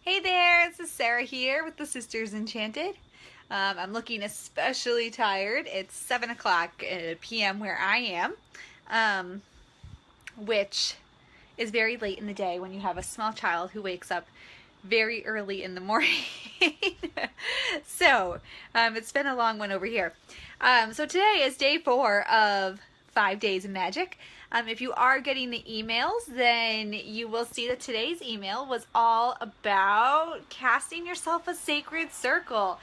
Hey there, this is Sarah here with the Sisters Enchanted. I'm looking especially tired. It's 7 o'clock p.m. where I am, um, which is very late in the day when you have a small child who wakes up very early in the morning. So it's been a long one over here. So today is day 4 of 5 Days of Magic. If you are getting the emails, then you will see that today's email was all about casting yourself a sacred circle.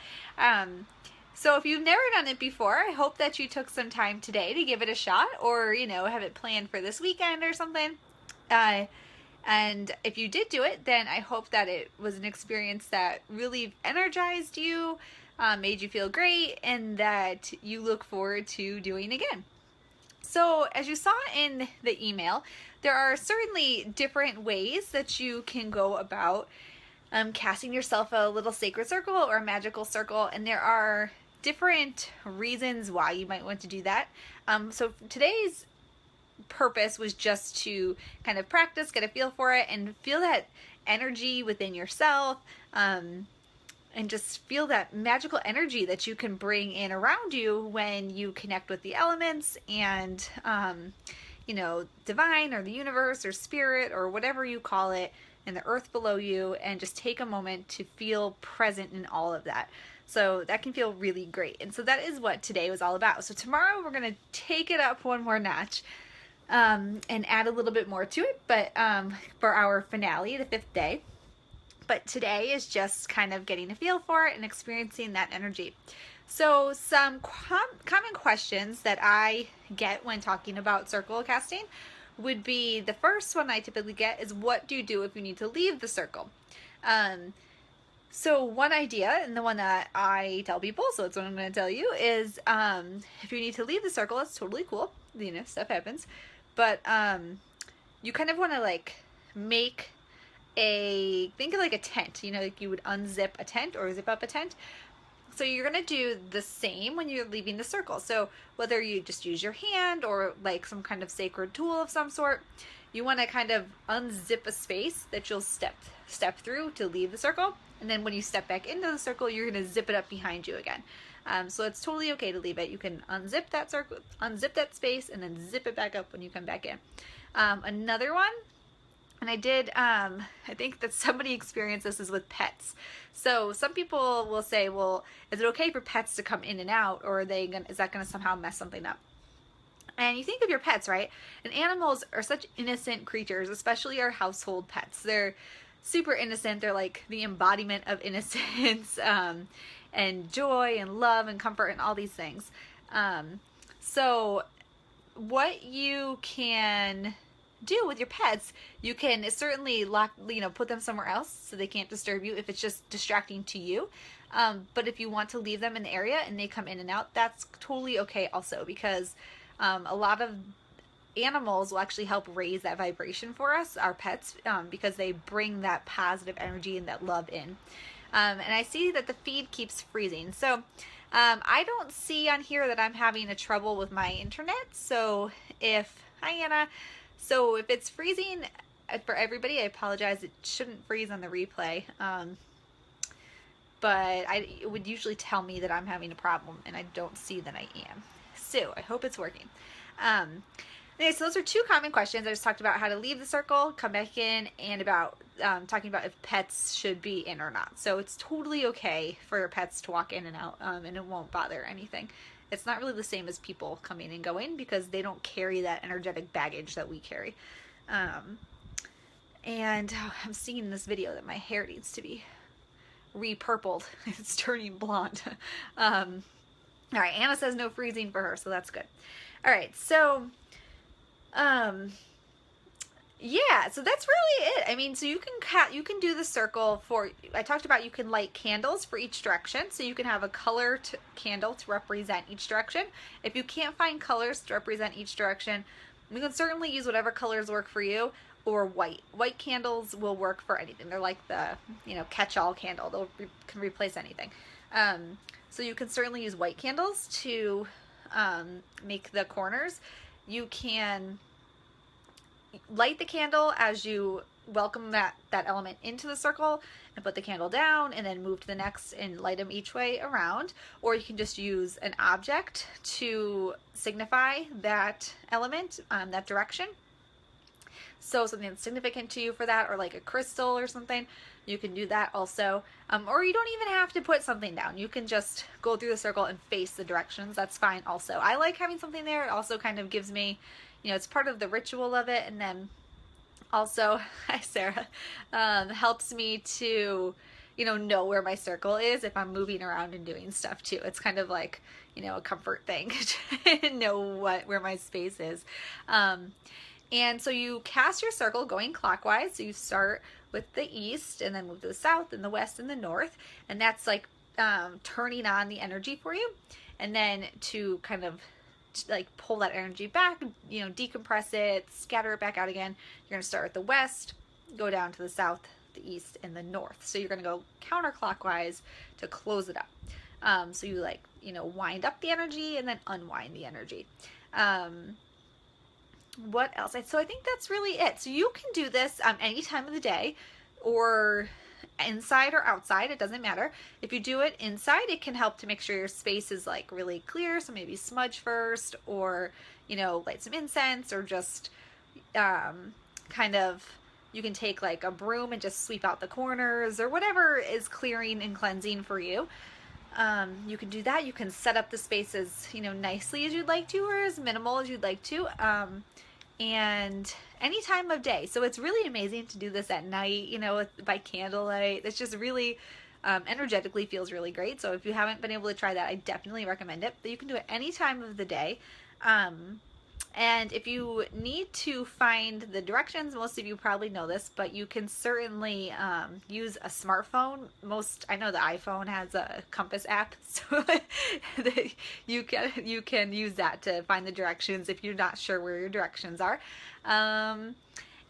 So if you've never done it before, I hope that you took some time today to give it a shot, or have it planned for this weekend or something. And if you did do it, then I hope that it was an experience that really energized you, made you feel great, and that you look forward to doing again. So as you saw in the email, there are certainly different ways that you can go about casting yourself a little sacred circle or a magical circle, and there are different reasons why you might want to do that. So today's purpose was just to kind of practice, get a feel for it, and feel that energy within yourself, and just feel that magical energy that you can bring in around you when you connect with the elements and, divine or the universe or spirit or whatever you call it, and the earth below you, and just take a moment to feel present in all of that. So that can feel really great. And so that is what today was all about. So tomorrow we're going to take it up one more notch, and add a little bit more to it, but for our finale, the 5th day. But today is just kind of getting a feel for it and experiencing that energy. So some common questions that I get when talking about circle casting would be, the first one I typically get is, what do you do if you need to leave the circle? So one idea, and the one that I tell people, so it's what I'm going to tell you, is if you need to leave the circle, that's totally cool. Stuff happens. But you kind of want to think of like a tent, like you would unzip a tent or zip up a tent. So you're going to do the same when you're leaving the circle. So whether you just use your hand or like some kind of sacred tool of some sort, you want to kind of unzip a space that you'll step through to leave the circle. And then when you step back into the circle, you're going to zip it up behind you again. So it's totally okay to leave it. You can unzip that circle, unzip that space, and then zip it back up when you come back in. Another one, and I think that somebody experienced this, is with pets. So some people will say, well, is it okay for pets to come in and out, or is that going to somehow mess something up? And you think of your pets, right? And animals are such innocent creatures, especially our household pets. They're super innocent. They're like the embodiment of innocence, and joy and love and comfort and all these things. So what you can do with your pets, you can certainly put them somewhere else so they can't disturb you if it's just distracting to you. But if you want to leave them in the area and they come in and out, that's totally okay also, because a lot of animals will actually help raise that vibration for us, our pets, because they bring that positive energy and that love in. And I see that the feed keeps freezing. So I don't see on here that I'm having a trouble with my internet. So hi Anna. So if it's freezing for everybody, I apologize. It shouldn't freeze on the replay. But it would usually tell me that I'm having a problem, and I don't see that I am. So I hope it's working. Okay, so those are 2 common questions. I just talked about how to leave the circle, come back in, and about talking about if pets should be in or not. So it's totally okay for your pets to walk in and out, and it won't bother anything. It's not really the same as people coming and going, because they don't carry that energetic baggage that we carry. I'm seeing in this video that my hair needs to be repurpled. It's turning blonde. All right, Anna says no freezing for her, so that's good. All right, so yeah, so that's really it. I mean, so you can do the circle I talked about, you can light candles for each direction, so you can have a color candle to represent each direction. If you can't find colors to represent each direction, you can certainly use whatever colors work for you, or white. White candles will work for anything. They're like the, catch-all candle. Can replace anything. So you can certainly use white candles to make the corners. You can light the candle as you welcome that element into the circle and put the candle down and then move to the next and light them each way around. Or you can just use an object to signify that element, that direction. So something that's significant to you for that, or like a crystal or something, you can do that also. Or you don't even have to put something down. You can just go through the circle and face the directions. That's fine also. I like having something there. It also kind of gives me, it's part of the ritual of it. And then also, hi Sarah, helps me to, know where my circle is if I'm moving around and doing stuff too. It's kind of like, a comfort thing to know where my space is. And so you cast your circle going clockwise. So you start with the east and then move to the south and the west and the north. And that's like turning on the energy for you. And then to kind of like pull that energy back, decompress it, scatter it back out again, you're going to start at the west, go down to the south, the east, and the north. So you're going to go counterclockwise to close it up. So you wind up the energy and then unwind the energy. What else? So I think that's really it. So you can do this any time of the day, or inside or outside, it doesn't matter. If you do it inside, it can help to make sure your space is like really clear. So maybe smudge first, or light some incense, or just kind of, you can take like a broom and just sweep out the corners, or whatever is clearing and cleansing for you. You can do that. You can set up the space as nicely as you'd like to, or as minimal as you'd like to, and any time of day. So it's really amazing to do this at night, by candlelight. It's just really energetically feels really great. So if you haven't been able to try that, I definitely recommend it. But you can do it any time of the day. And if you need to find the directions, most of you probably know this, but you can certainly use a smartphone. I know the iPhone has a compass app, so you can use that to find the directions if you're not sure where your directions are. And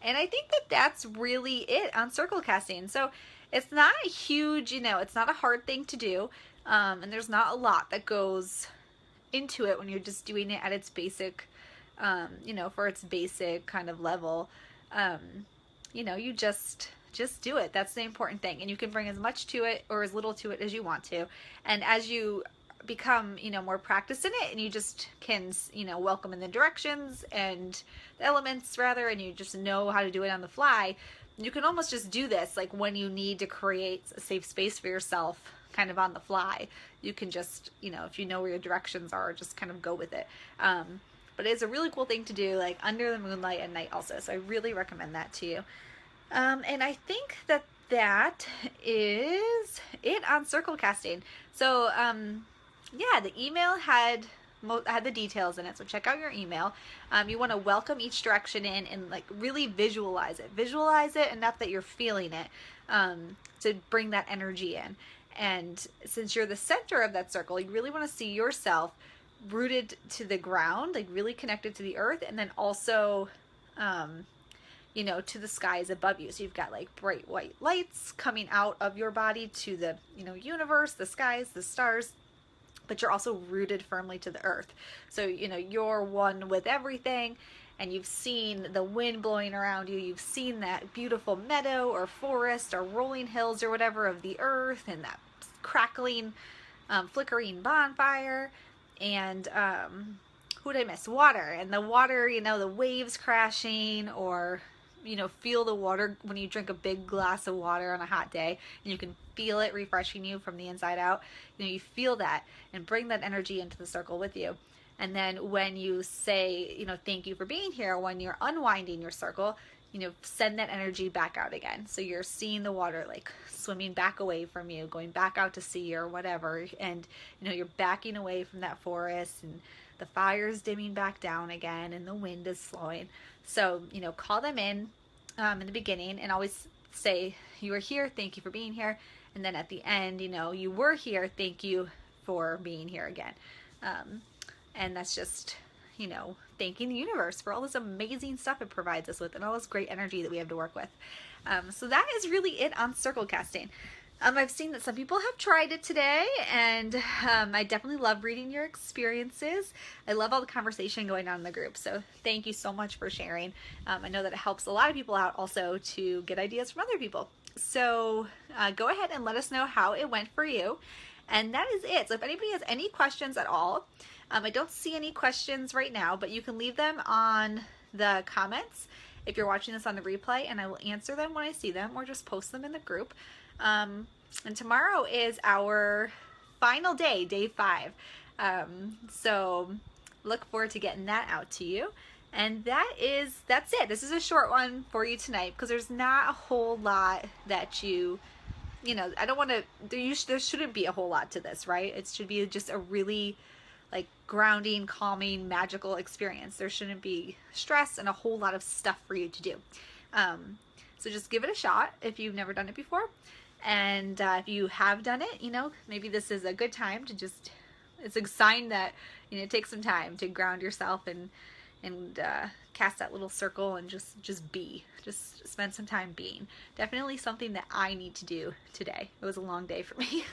I think that's really it on circle casting. So it's not a huge, it's not a hard thing to do, and there's not a lot that goes into it when you're just doing it at its basic, for its basic kind of level. You just do it. That's the important thing. And you can bring as much to it or as little to it as you want to. And as you become, more practiced in it, and you just can, welcome in the directions and the elements rather, and you just know how to do it on the fly, you can almost just do this like when you need to create a safe space for yourself kind of on the fly. You can just, if you know where your directions are, just kind of go with it. But it's a really cool thing to do, like under the moonlight at night also. So I really recommend that to you. And I think that is it on circle casting. So yeah, the email had the details in it, so check out your email. You want to welcome each direction in and like really visualize it enough that you're feeling it, to bring that energy in. And since you're the center of that circle, you really want to see yourself rooted to the ground, like really connected to the earth, and then also to the skies above you. So you've got like bright white lights coming out of your body to the universe, the skies, the stars, but you're also rooted firmly to the earth. So you're one with everything, and you've seen the wind blowing around you, you've seen that beautiful meadow or forest or rolling hills or whatever of the earth, and that crackling flickering bonfire, and who did I miss? Water. And the water, the waves crashing, or feel the water when you drink a big glass of water on a hot day, and you can feel it refreshing you from the inside out. You feel that and bring that energy into the circle with you. And then when you say, thank you for being here, when you're unwinding your circle, send that energy back out again. So you're seeing the water like swimming back away from you, going back out to sea or whatever. And, you're backing away from that forest, and the fire's dimming back down again, and the wind is slowing. So, call them in the beginning, and always say, you were here, thank you for being here. And then at the end, you were here, thank you for being here again. And that's just, thanking the universe for all this amazing stuff it provides us with, and all this great energy that we have to work with. So that is really it on circle casting. I've seen that some people have tried it today, and I definitely love reading your experiences. I love all the conversation going on in the group, so thank you so much for sharing. I know that it helps a lot of people out also to get ideas from other people. So go ahead and let us know how it went for you. And that is it. So if anybody has any questions at all, I don't see any questions right now, but you can leave them on the comments if you're watching this on the replay, and I will answer them when I see them, or just post them in the group. And tomorrow is our final day, day 5. So look forward to getting that out to you. And that's it. This is a short one for you tonight because there's not a whole lot that I don't want to, there shouldn't be a whole lot to this, right? It should be just a really like grounding, calming, magical experience. There shouldn't be stress and a whole lot of stuff for you to do. So just give it a shot if you've never done it before. And if you have done it, maybe this is a good time to just, it's a sign that, take some time to ground yourself and cast that little circle and just be. Just spend some time being. Definitely something that I need to do today. It was a long day for me.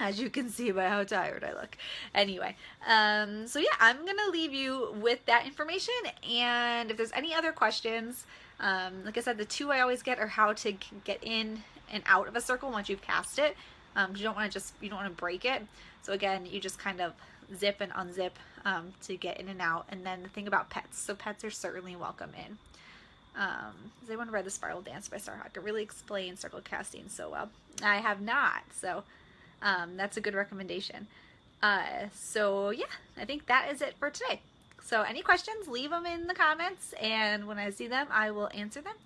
As you can see by how tired I look. Anyway, so yeah, I'm gonna leave you with that information, and if there's any other questions, like I said, the 2 I always get are how to get in and out of a circle once you've cast it. You don't want to break it. So again, you just kind of zip and unzip to get in and out. And then the thing about pets, so pets are certainly welcome in. Has anyone read The Spiral Dance by Sarah Hawk? It really explains circle casting so well. I have not, so that's a good recommendation. So yeah, I think that is it for today. So any questions, leave them in the comments, and when I see them, I will answer them.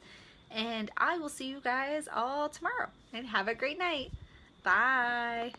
And I will see you guys all tomorrow. And have a great night. Bye.